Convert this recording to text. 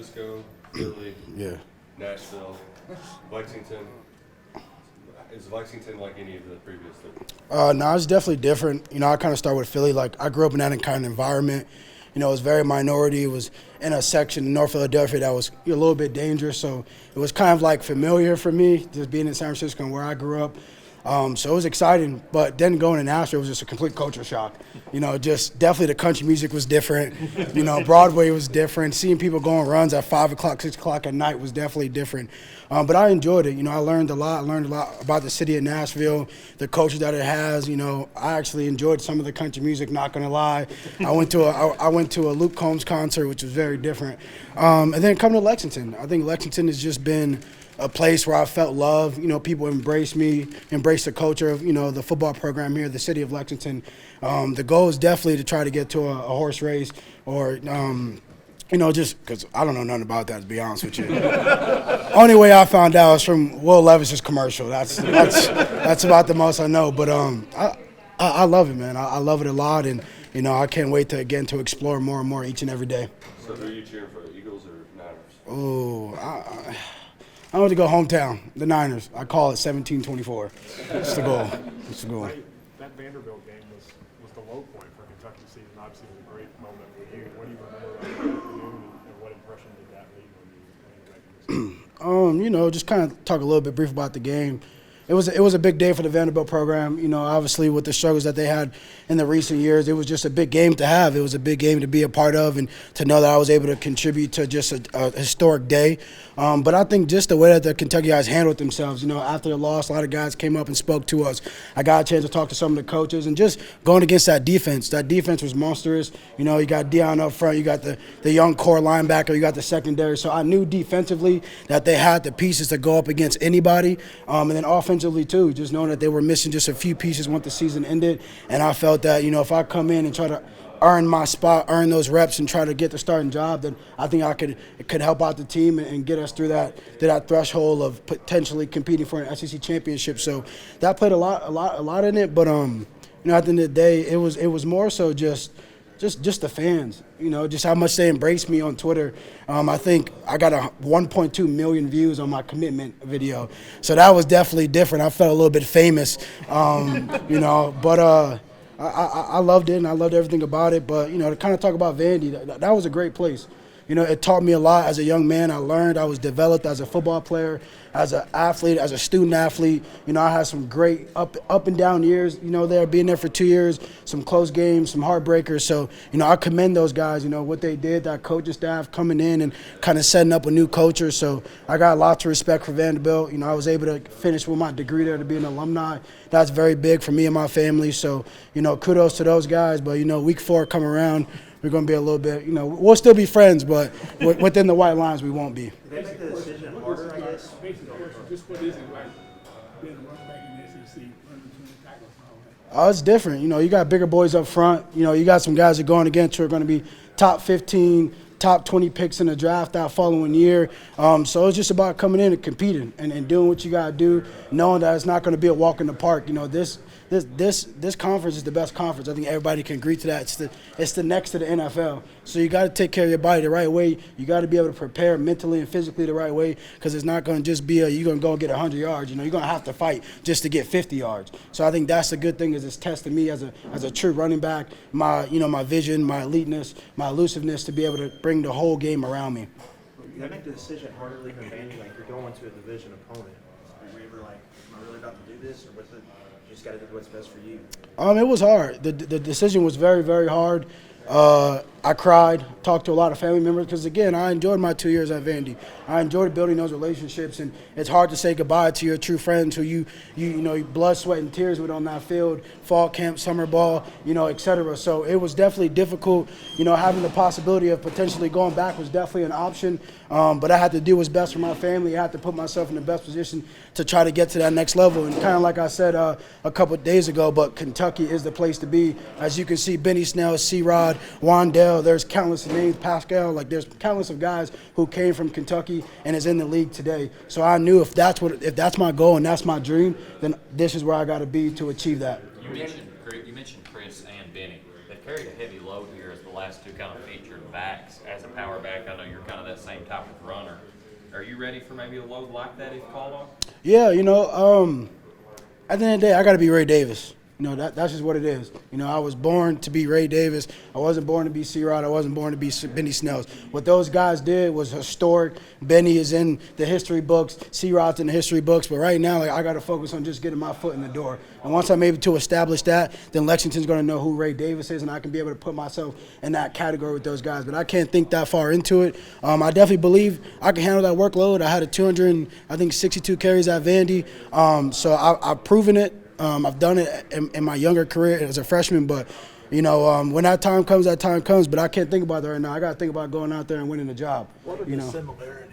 Francisco, Philly, Yeah. Nashville, Lexington. Is Lexington like any of the previous three? No, it's definitely different. You know, I kind of start with Philly. Like, I grew up in that kind of environment. You know, it was very minority. It was in a section in North Philadelphia that was a little bit dangerous. So it was kind of like familiar for me, just being in San Francisco and where I grew up. So it was exciting, but then going to Nashville was just a complete culture shock. You know, just definitely the country music was different. You know, Broadway was different. Seeing people go on runs at 5 o'clock, 6 o'clock at night was definitely different. But I enjoyed it. You know, I learned a lot. I learned a lot about the city of Nashville, the culture that it has. You know, I actually enjoyed some of the country music, not going to lie. I went to a Luke Combs concert, which was very different. And then coming to Lexington. I think Lexington has just been a place where I felt love. You know, people embrace me, embrace the culture of, you know, the football program here, the city of Lexington. The goal is definitely to try to get to a horse race or, you know, just because I don't know nothing about that, to be honest with you. Only way I found out was from Will Levis's commercial. That's about the most I know. But I love it, man. I love it a lot, and, you know, I can't wait to explore more and more each and every day. So who are you cheering for, Eagles or Niners? Oh, I want to go hometown, the Niners. I call it 17-24. It's the goal. It's the goal. That Vanderbilt game was the low point for Kentucky season. Obviously, it was a great moment for you. What do you remember about that afternoon, and what impression did that leave on you? You know, just kind of talk a little bit brief about the game. It was a big day for the Vanderbilt program. You know, obviously with the struggles that they had in the recent years, it was just a big game to have. It was a big game to be a part of, and to know that I was able to contribute to just a historic day. But I think just the way that the Kentucky guys handled themselves, you know, after the loss, a lot of guys came up and spoke to us. I got a chance to talk to some of the coaches, and just going against that defense. That defense was monstrous. You know, you got Deion up front, you got the young core linebacker, you got the secondary. So I knew defensively that they had the pieces to go up against anybody. And then offensively too, just knowing that they were missing just a few pieces once the season ended. And I felt that, you know, if I come in and try to earn my spot, earn those reps, and try to get the starting job, then I think it could help out the team and get us through that threshold of potentially competing for an SEC championship. So that played a lot in it. But you know, at the end of the day, it was more so just the fans, you know, just how much they embraced me on Twitter. I think I got 1.2 million views on my commitment video, so that was definitely different. I felt a little bit famous, you know, but I loved it, and I loved everything about it. But, you know, to kind of talk about Vandy, that was a great place. You know, it taught me a lot as a young man. I learned, I was developed as a football player, as an athlete, as a student athlete. You know, I had some great up and down years, you know, being there for 2 years, some close games, some heartbreakers. So, you know, I commend those guys, you know, what they did, that coaching staff coming in and kind of setting up a new culture. So I got lots of respect for Vanderbilt. You know, I was able to finish with my degree there to be an alumni. That's very big for me and my family. So, you know, kudos to those guys. But, you know, week 4 come around, we're going to be a little bit, you know, we'll still be friends, but within the white lines, we won't be. Did they make the decision harder, I guess? Just what is it like being a running back in the SEC, running between the tackles and all that? Oh, it's different. You know, you got bigger boys up front. You know, you got some guys that are going against who are going to be top 15, top 20 picks in the draft that following year. So it's just about coming in and competing and doing what you got to do, knowing that it's not going to be a walk in the park. You know, this conference is the best conference. I think everybody can agree to that. It's the next to the NFL. So you got to take care of your body the right way. You got to be able to prepare mentally and physically the right way, because it's not going to just be you're going to go get 100 yards. You know, you're going to have to fight just to get 50 yards. So I think that's the good thing, is it's testing me as a true running back, my vision, my eliteness, my elusiveness to be able to bring the whole game around me. Did that make the decision harder leaving Vandy? Like, you're going to a division opponent. Were you ever like, am I really about to do this, or was it you just got to do what's best for you? It was hard. The decision was very, very hard. I cried, talked to a lot of family members, because, again, I enjoyed my 2 years at Vandy. I enjoyed building those relationships, and it's hard to say goodbye to your true friends who you blood, sweat, and tears with on that field, fall camp, summer ball, you know, et cetera. So it was definitely difficult. You know, having the possibility of potentially going back was definitely an option, but I had to do what's best for my family. I had to put myself in the best position to try to get to that next level. And kind of like I said a couple of days ago, but Kentucky is the place to be. As you can see, Benny Snell, C-Rod, Wandell, there's countless names, Pascal, like there's countless of guys who came from Kentucky and is in the league today. So I knew if that's my goal and that's my dream, then this is where I got to be to achieve that. You mentioned Chris and Benny. They've carried a heavy load here as the last two kind of featured backs as a power back. I know you're kind of that same type of runner. Are you ready for maybe a load like that if called on? Yeah, at the end of the day, I got to be Ray Davis. That's just what it is. I was born to be Ray Davis. I wasn't born to be C-Rod. I wasn't born to be Benny Snells. What those guys did was historic. Benny is in the history books. C-Rod's in the history books. But right now, I got to focus on just getting my foot in the door. And once I'm able to establish that, then Lexington's going to know who Ray Davis is, and I can be able to put myself in that category with those guys. But I can't think that far into it. I definitely believe I can handle that workload. I had a 262 carries at Vandy. So I've proven it. I've done it in my younger career as a freshman, but, when that time comes, that time comes. But I can't think about that right now. I got to think about going out there and winning the job. What are the similarities